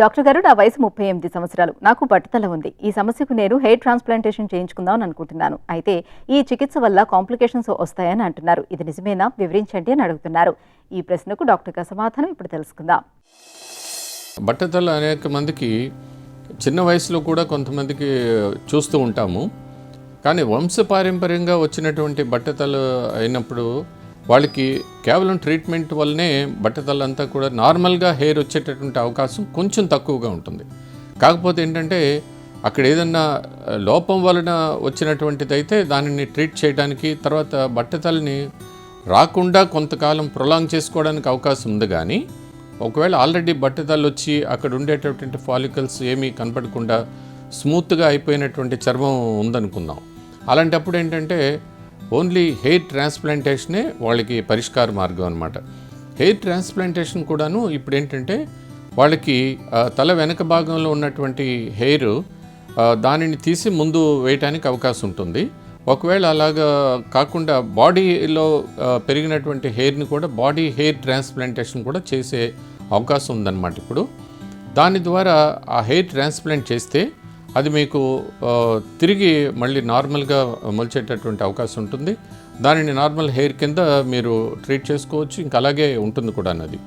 Doctor గారు, నా వయసు 38 సంవత్సరాలు. నాకు పట్టుదల ఉంది. ఈ సమస్యకు నేను హెయిర్ ట్రాన్స్‌ప్లాంటేషన్ చేయించుకుందాం అనుకుంటున్నాను. అయితే ఈ చికిత్స వల్ల కాంప్లికేషన్స్ వస్తాయని అంటున్నారు. ఇది నిజమేనా? వివరించండి అని అడుగుతున్నారు. ఈ ప్రశ్నకు డాక్టర్ గారి సమాధానం ఇప్పుడు తెలుసుకుందాం. బట్టతల అనేక మందికి చిన్న వయసులో కూడా కొంతమందికి చూస్తూ ఉంటాము. కానీ వంశపారంపర్యంగా వచ్చినటువంటి బట్టతల అయినప్పుడు వాళ్ళకి కేవలం ట్రీట్మెంట్ వల్లనే బట్టతలంతా కూడా నార్మల్గా హెయిర్ వచ్చేటటువంటి అవకాశం కొంచెం తక్కువగా ఉంటుంది. కాకపోతే ఏంటంటే అక్కడ ఏదన్నా లోపం వలన వచ్చినటువంటిది అయితే దానిని ట్రీట్ చేయడానికి, తర్వాత బట్టతలని రాకుండా కొంతకాలం ప్రొలాంగ్ చేసుకోవడానికి అవకాశం ఉంది. కానీ ఒకవేళ ఆల్రెడీ బట్టతలు వచ్చి అక్కడ ఉండేటటువంటి ఫాలికల్స్ ఏమీ కనపడకుండా స్మూత్గా అయిపోయినటువంటి చర్మం ఉందనుకుందాం. అలాంటప్పుడు ఏంటంటే ఓన్లీ హెయిర్ ట్రాన్స్ప్లాంటేషనే వాళ్ళకి పరిష్కార మార్గం అనమాట. హెయిర్ ట్రాన్స్ప్లాంటేషన్ కూడాను ఇప్పుడు ఏంటంటే వాళ్ళకి తల వెనక భాగంలో ఉన్నటువంటి హెయిర్ దానిని తీసి ముందు వేయటానికి అవకాశం ఉంటుంది. ఒకవేళ అలాగా కాకుండా బాడీలో పెరిగినటువంటి హెయిర్ని కూడా బాడీ హెయిర్ ట్రాన్స్ప్లాంటేషన్ కూడా చేసే అవకాశం ఉందన్నమాట. ఇప్పుడు దాని ద్వారా ఆ హెయిర్ ట్రాన్స్ప్లాంట్ చేస్తే అది మీకు తిరిగి మళ్ళీ నార్మల్గా మొలిచేటటువంటి అవకాశం ఉంటుంది. దానిని నార్మల్ హెయిర్ కింద మీరు ట్రీట్ చేసుకోవచ్చు. ఇంకా అలాగే ఉంటుంది కూడా అన్నది.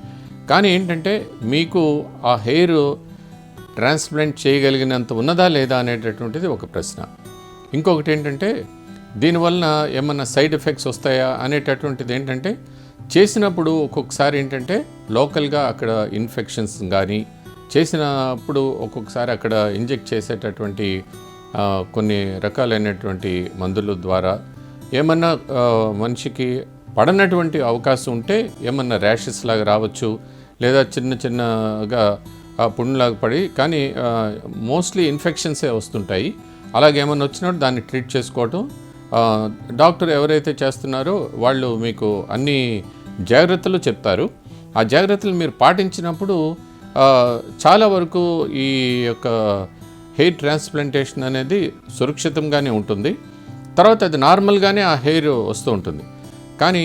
కానీ ఏంటంటే మీకు ఆ హెయిర్ ట్రాన్స్ప్లాంట్ చేయగలిగినంత ఉన్నదా లేదా అనేటటువంటిది ఒక ప్రశ్న. ఇంకొకటి ఏంటంటే దీనివలన ఏమన్నా సైడ్ ఎఫెక్ట్స్ వస్తాయా అనేటటువంటిది ఏంటంటే చేసినప్పుడు ఒక్కొక్కసారి ఏంటంటే లోకల్గా అక్కడ ఇన్ఫెక్షన్స్ కానీ చేసినప్పుడు ఒక్కొక్కసారి అక్కడ ఇంజెక్ట్ చేసేటటువంటి కొన్ని రకాలైనటువంటి మందుల ద్వారా ఏమన్నా మనిషికి పడనటువంటి అవకాశం ఉంటే ఏమన్నా ర్యాషెస్ లాగా రావచ్చు, లేదా చిన్నగా పుండ్లాగా పడి, కానీ మోస్ట్లీ ఇన్ఫెక్షన్సే వస్తుంటాయి. అలాగే ఏమన్నా వచ్చినప్పుడు దాన్ని ట్రీట్ చేసుకోవటం, డాక్టర్ ఎవరైతే చేస్తున్నారో వాళ్ళు మీకు అన్ని జాగ్రత్తలు చెప్తారు. ఆ జాగ్రత్తలు మీరు పాటించినప్పుడు చాలా వరకు ఈ యొక్క హెయిర్ ట్రాన్స్ప్లాంటేషన్ అనేది సురక్షితంగానే ఉంటుంది. తర్వాత అది నార్మల్గానే ఆ హెయిర్ వస్తూ ఉంటుంది. కానీ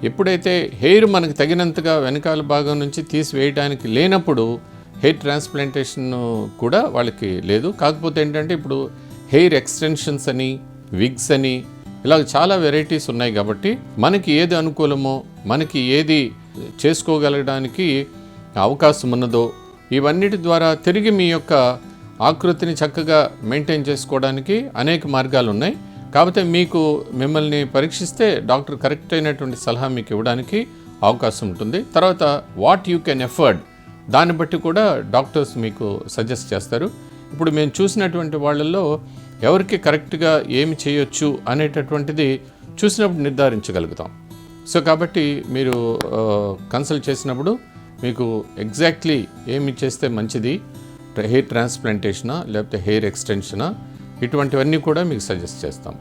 ఎప్పుడైతే హెయిర్ మనకు తగినంతగా వెనకాల భాగం నుంచి తీసివేయడానికి లేనప్పుడు హెయిర్ ట్రాన్స్ప్లాంటేషన్ కూడా వాళ్ళకి లేదు. కాకపోతే ఏంటంటే ఇప్పుడు హెయిర్ ఎక్స్టెన్షన్స్ అని, విగ్స్ అని, ఇలా చాలా వెరైటీస్ ఉన్నాయి. కాబట్టి మనకి ఏది అనుకూలమో, మనకి ఏది చేసుకోగలగడానికి అవకాశం ఉన్నదో ఇవన్నిటి ద్వారా తిరిగి మీ యొక్క ఆకృతిని చక్కగా మెయింటైన్ చేసుకోవడానికి అనేక మార్గాలు ఉన్నాయి. కాకపోతే మిమ్మల్ని పరీక్షిస్తే డాక్టర్ కరెక్ట్ అయినటువంటి సలహా మీకు ఇవ్వడానికి అవకాశం ఉంటుంది. తర్వాత వాట్ యూ కెన్ ఎఫర్డ్ దాన్ని బట్టి కూడా డాక్టర్స్ మీకు సజెస్ట్ చేస్తారు. ఇప్పుడు మేము చూసినటువంటి వాళ్ళల్లో ఎవరికి కరెక్ట్గా ఏమి చేయొచ్చు అనేటటువంటిది చూసినప్పుడు నిర్ధారించగలుగుతాం. సో కాబట్టి మీరు కన్సల్ట్ చేసినప్పుడు మీకు ఎగ్జాక్ట్లీ ఏమి చేస్తే మంచిది, హెయిర్ ట్రాన్స్ప్లాంటేషనా లేకపోతే హెయిర్ ఎక్స్టెన్షనా, ఇటువంటివన్నీ కూడా మీకు సజెస్ట్ చేస్తాం.